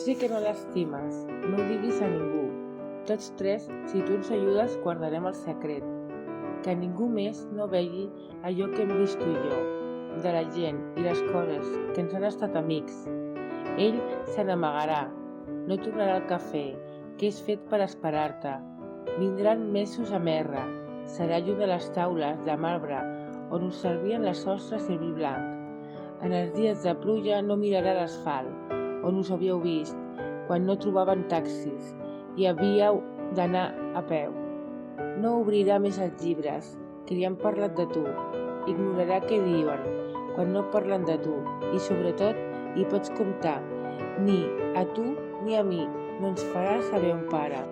sé que no l'estimes, no ho diguis a ningú. Tots tres, si tu ens ajudes, guardarem el secret. Que ningú més no vegi allò que hem vist tu i jo, de la gent i les coses que ens han estat amics. Ell se n'amagarà, no tornarà al cafè, que és fet per esperar-te. Vindran mesos a merra, serà llum de les taules de marbre on us servien les ostres i el vi blanc. En els dies de pluja no mirarà l'asfalt, on us havíeu vist, quan no trobaven taxis i havíeu d'anar a peu. No obrirà més els llibres, que li han parlat de tu. Ignorarà què diuen, quan no parlen de tu. I sobretot, hi pots comptar. Ni a tu ni a mi no ens farà saber on para.